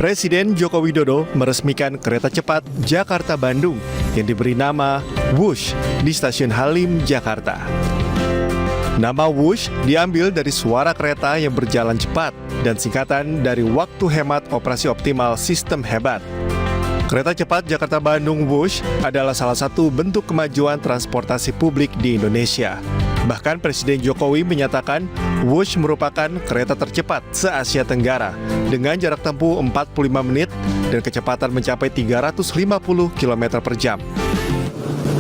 Presiden Joko Widodo meresmikan kereta cepat Jakarta-Bandung yang diberi nama Wush di Stasiun Halim, Jakarta. Nama Wush diambil dari suara kereta yang berjalan cepat dan singkatan dari waktu hemat operasi optimal sistem hebat. Kereta cepat Jakarta-Bandung Wush adalah salah satu bentuk kemajuan transportasi publik di Indonesia. Bahkan Presiden Jokowi menyatakan Wush merupakan kereta tercepat se-Asia Tenggara dengan jarak tempuh 45 menit dan kecepatan mencapai 350 km per jam.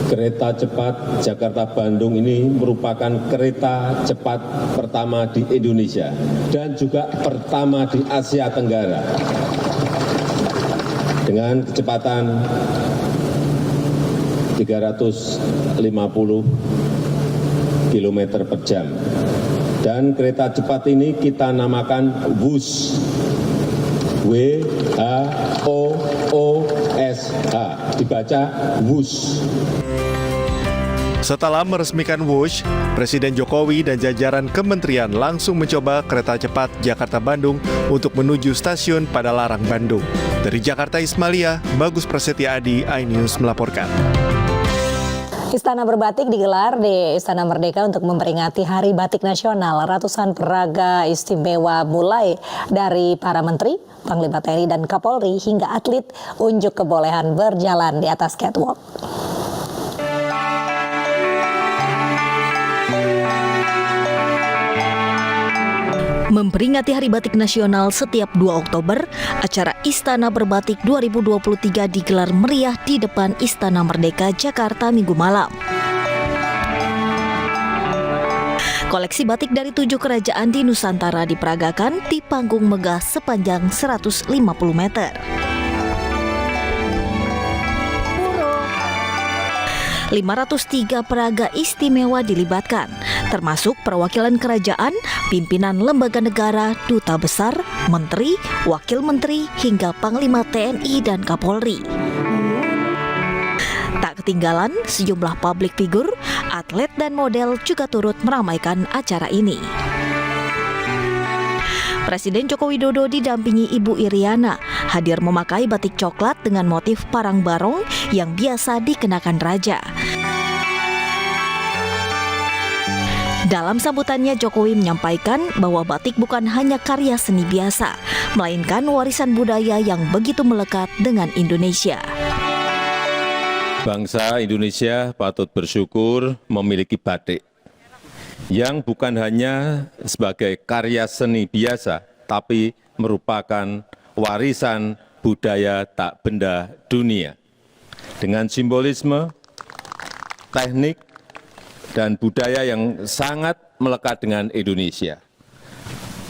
Kereta cepat Jakarta-Bandung ini merupakan kereta cepat pertama di Indonesia dan juga pertama di Asia Tenggara. Dengan kecepatan 350 km per jam. Dan kereta cepat ini kita namakan Wush. W-H-O-O-S-H. Dibaca Wush. Setelah meresmikan Wush, Presiden Jokowi dan jajaran kementerian langsung mencoba kereta cepat Jakarta-Bandung untuk menuju stasiun Padalarang, Bandung. Dari Jakarta, Ismalia, Bagus Prasetya Adi, iNews melaporkan. Istana berbatik digelar di Istana Merdeka untuk memperingati Hari Batik Nasional. Ratusan peraga istimewa mulai dari para menteri, Panglima TNI dan Kapolri hingga atlet unjuk kebolehan berjalan di atas catwalk. Memperingati Hari Batik Nasional setiap 2 Oktober, acara Istana Berbatik 2023 digelar meriah di depan Istana Merdeka, Jakarta Minggu malam. Koleksi batik dari 7 kerajaan di Nusantara diperagakan di panggung megah sepanjang 150 meter. 503 peraga istimewa dilibatkan, termasuk perwakilan kerajaan, pimpinan lembaga negara, duta besar, menteri, wakil menteri, hingga Panglima TNI dan Kapolri. Tak ketinggalan, sejumlah publik figur, atlet dan model juga turut meramaikan acara ini. Presiden Joko Widodo didampingi Ibu Iriana hadir memakai batik coklat dengan motif parang barong yang biasa dikenakan raja. Dalam sambutannya, Jokowi menyampaikan bahwa batik bukan hanya karya seni biasa, melainkan warisan budaya yang begitu melekat dengan Indonesia. Bangsa Indonesia patut bersyukur memiliki batik yang bukan hanya sebagai karya seni biasa, tapi merupakan warisan budaya tak benda dunia. Dengan simbolisme, teknik, dan budaya yang sangat melekat dengan Indonesia.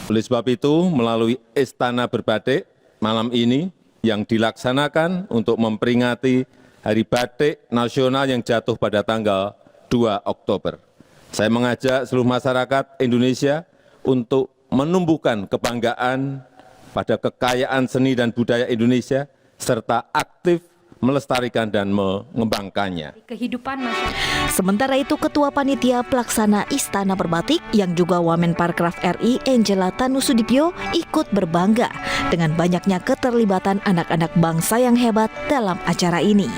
Oleh sebab itu, melalui Istana Berbatik malam ini yang dilaksanakan untuk memperingati Hari Batik Nasional yang jatuh pada tanggal 2 Oktober. Saya mengajak seluruh masyarakat Indonesia untuk menumbuhkan kebanggaan pada kekayaan seni dan budaya Indonesia, serta aktif melestarikan dan mengembangkannya. Sementara itu, Ketua Panitia Pelaksana Istana Berbatik yang juga Wamenparekraf RI Angela Tanusudibyo ikut berbangga dengan banyaknya keterlibatan anak-anak bangsa yang hebat dalam acara ini.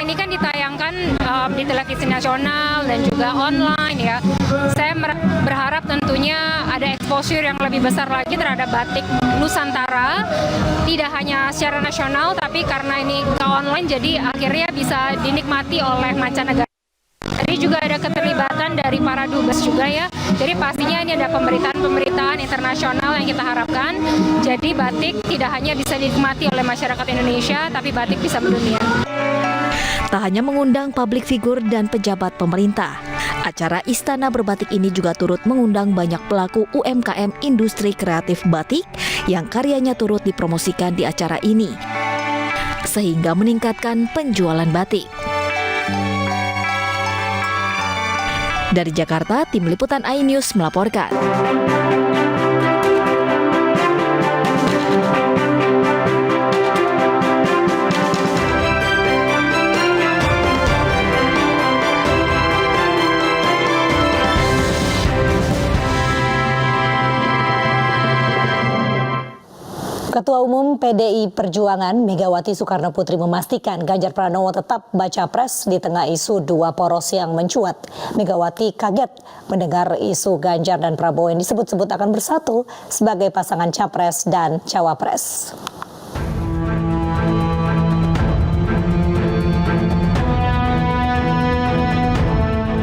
Ini kan ditayangkan di televisi nasional dan juga online ya. Saya berharap tentunya ada exposure yang lebih besar lagi terhadap batik Nusantara, tidak hanya secara nasional tapi karena ini ke online jadi akhirnya bisa dinikmati oleh mancanegara. Tadi juga ada keterlibatan dari para dubes juga ya. Jadi pastinya ini ada pemberitaan internasional yang kita harapkan. Jadi batik tidak hanya bisa dinikmati oleh masyarakat Indonesia tapi batik bisa mendunia. Tak hanya mengundang publik figur dan pejabat pemerintah, acara Istana Berbatik ini juga turut mengundang banyak pelaku UMKM industri kreatif batik yang karyanya turut dipromosikan di acara ini, sehingga meningkatkan penjualan batik. Dari Jakarta, Tim Liputan iNews melaporkan. Ketua Umum PDI Perjuangan Megawati Soekarno Putri memastikan Ganjar Pranowo tetap baca pres di tengah isu dua poros yang mencuat. Megawati kaget mendengar isu Ganjar dan Prabowo yang disebut-sebut akan bersatu sebagai pasangan capres dan cawapres.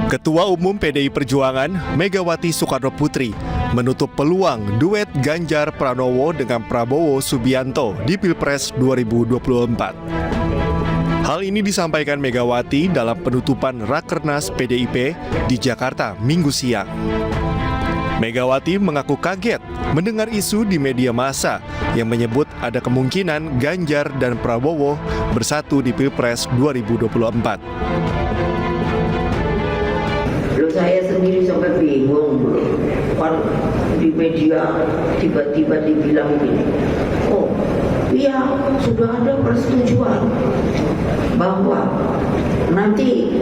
Ketua Umum PDI Perjuangan Megawati Soekarno Putri menutup peluang duet Ganjar Pranowo dengan Prabowo Subianto di Pilpres 2024. Hal ini disampaikan Megawati dalam penutupan Rakernas PDIP di Jakarta Minggu siang. Megawati mengaku kaget mendengar isu di media massa yang menyebut ada kemungkinan Ganjar dan Prabowo bersatu di Pilpres 2024. Saya sendiri sampai bingung kan di media tiba-tiba dibilang begini, oh iya sudah ada persetujuan bahwa nanti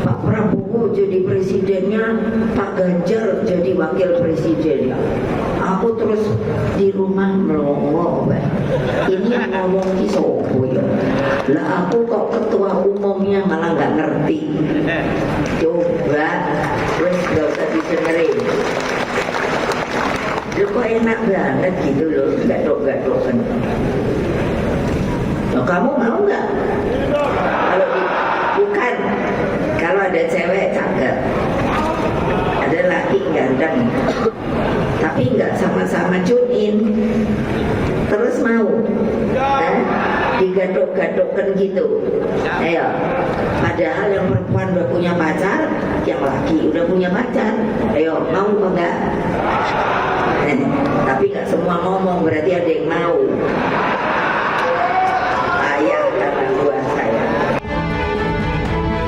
Pak Prabowo jadi presidennya, Pak Ganjar jadi wakil presidennya. Aku terus di rumah melongo, ini yang ngomong di sopo ya. Lah aku kok ketua umumnya malah nggak ngerti. Coba, terus nggak usah didengerin. Lu kok enak banget gitu loh, gadok-gadokan. Nah, kamu mau nggak? Bukan, kalau ada cewek cakep, ada laki ganteng, tapi nggak sama-sama tune in, terus mau, digadok-gadokkan gitu. Ayo, padahal yang perempuan udah punya pacar, yang laki udah punya pacar. Ayo, mau apa enggak? Tapi nggak semua ngomong, berarti ada yang mau. Ayah karena buah saya.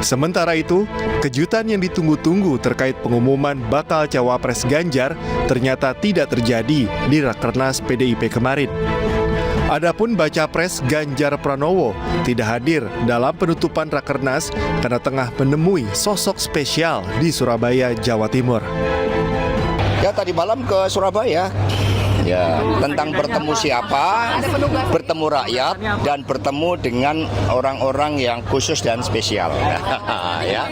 Sementara itu, kejutan yang ditunggu-tunggu terkait pengumuman bakal cawapres Ganjar ternyata tidak terjadi di Rakernas PDIP kemarin. Adapun baca pres Ganjar Pranowo tidak hadir dalam penutupan Rakernas karena tengah menemui sosok spesial di Surabaya, Jawa Timur. Ya tadi malam ke Surabaya. Ya, tentang bertemu siapa, bertemu rakyat, dan bertemu dengan orang-orang yang khusus dan spesial. Ya.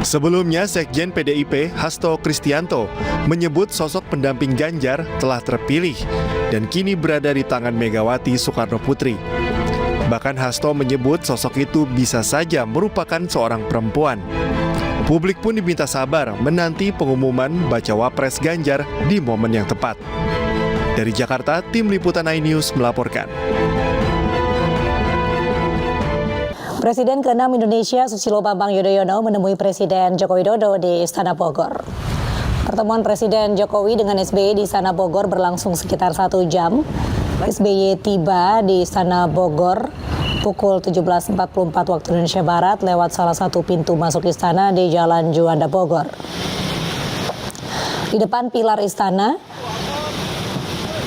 Sebelumnya, Sekjen PDIP Hasto Kristianto menyebut sosok pendamping Ganjar telah terpilih dan kini berada di tangan Megawati Soekarno Putri. Bahkan Hasto menyebut sosok itu bisa saja merupakan seorang perempuan. Publik pun diminta sabar menanti pengumuman bacawa pres Ganjar di momen yang tepat. Dari Jakarta, tim liputan iNews melaporkan. Presiden ke-6 Indonesia Susilo Bambang Yudhoyono menemui Presiden Joko Widodo di Istana Bogor. Pertemuan Presiden Jokowi dengan SBY di Istana Bogor berlangsung sekitar 1 jam. SBY tiba di Istana Bogor pukul 17.44 waktu Indonesia Barat lewat salah satu pintu masuk istana di Jalan Juanda Bogor. Di depan pilar istana,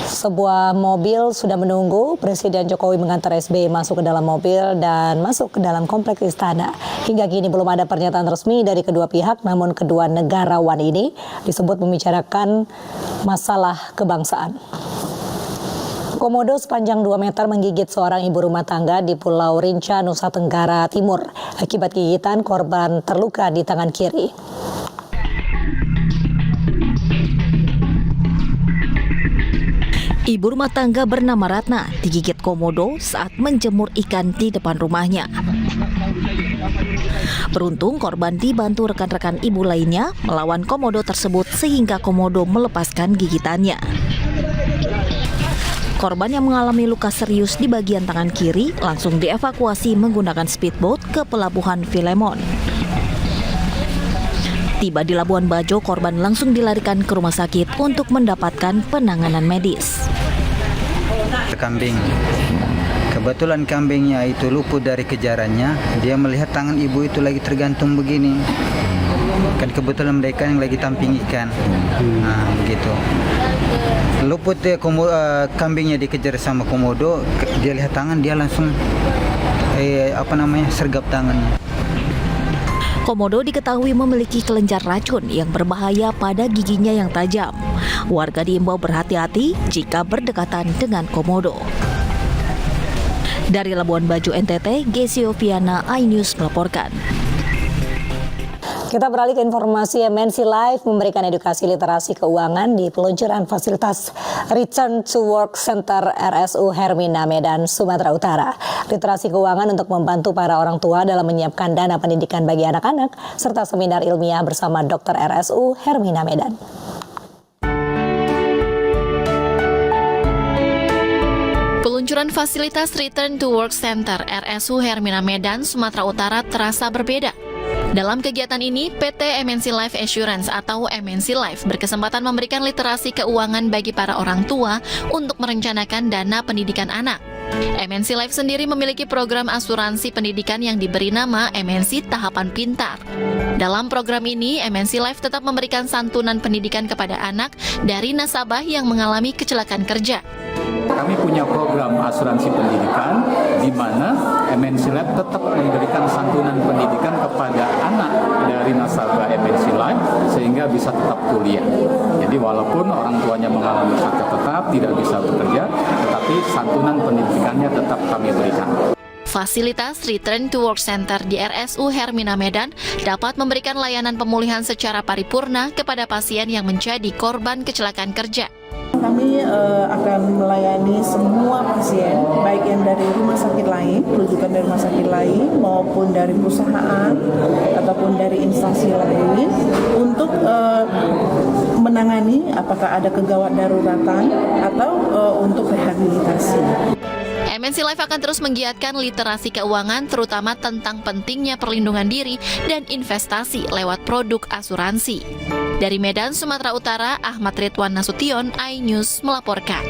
sebuah mobil sudah menunggu. Presiden Jokowi mengantar SBY masuk ke dalam mobil dan masuk ke dalam kompleks istana. Hingga kini belum ada pernyataan resmi dari kedua pihak, namun kedua negarawan ini disebut membicarakan masalah kebangsaan. Komodo sepanjang 2 meter menggigit seorang ibu rumah tangga di Pulau Rinca, Nusa Tenggara Timur. Akibat gigitan, korban terluka di tangan kiri. Ibu rumah tangga bernama Ratna digigit komodo saat menjemur ikan di depan rumahnya. Beruntung korban dibantu rekan-rekan ibu lainnya melawan komodo tersebut sehingga komodo melepaskan gigitannya. Korban yang mengalami luka serius di bagian tangan kiri langsung dievakuasi menggunakan speedboat ke pelabuhan Filemon. Tiba di Labuan Bajo, korban langsung dilarikan ke rumah sakit untuk mendapatkan penanganan medis. Kambing. Kebetulan kambingnya itu luput dari kejarannya. Dia melihat tangan ibu itu lagi tergantung begini. Kan kebetulan mereka yang lagi tamping ikan. Nah, begitu. Luput dia kambingnya dikejar sama komodo. Dia lihat tangan, dia langsung sergap tangannya. Komodo diketahui memiliki kelenjar racun yang berbahaya pada giginya yang tajam. Warga diimbau berhati-hati jika berdekatan dengan komodo. Dari Labuan Bajo, NTT, Gesio Viana, iNews melaporkan. Kita beralih ke informasi. MNC Life memberikan edukasi literasi keuangan di peluncuran fasilitas Return to Work Center RSU Hermina Medan, Sumatera Utara. Literasi keuangan untuk membantu para orang tua dalam menyiapkan dana pendidikan bagi anak-anak, serta seminar ilmiah bersama Dr. RSU Hermina Medan. Peluncuran fasilitas Return to Work Center RSU Hermina Medan, Sumatera Utara terasa berbeda. Dalam kegiatan ini, PT MNC Life Assurance atau MNC Life berkesempatan memberikan literasi keuangan bagi para orang tua untuk merencanakan dana pendidikan anak. MNC Life sendiri memiliki program asuransi pendidikan yang diberi nama MNC Tahapan Pintar. Dalam program ini, MNC Life tetap memberikan santunan pendidikan kepada anak dari nasabah yang mengalami kecelakaan kerja. Kami punya program asuransi pendidikan di mana MNC Life tetap memberikan santunan pendidikan kepada anak dari nasabah MNC Life sehingga bisa tetap kuliah. Jadi walaupun orang tuanya mengalami sakit tetap, tidak bisa bekerja, tetapi santunan pendidikannya tetap kami berikan. Fasilitas Return to Work Center di RSU Hermina Medan dapat memberikan layanan pemulihan secara paripurna kepada pasien yang menjadi korban kecelakaan kerja. Kami akan melayani semua pasien, baik yang dari rumah sakit lain, rujukan dari rumah sakit lain, maupun dari perusahaan, ataupun dari instansi lain, untuk menangani apakah ada kegawat daruratan atau untuk rehabilitasi. MNC Life akan terus menggiatkan literasi keuangan, terutama tentang pentingnya perlindungan diri dan investasi lewat produk asuransi. Dari Medan, Sumatera Utara, Ahmad Ridwan Nasution, iNews melaporkan.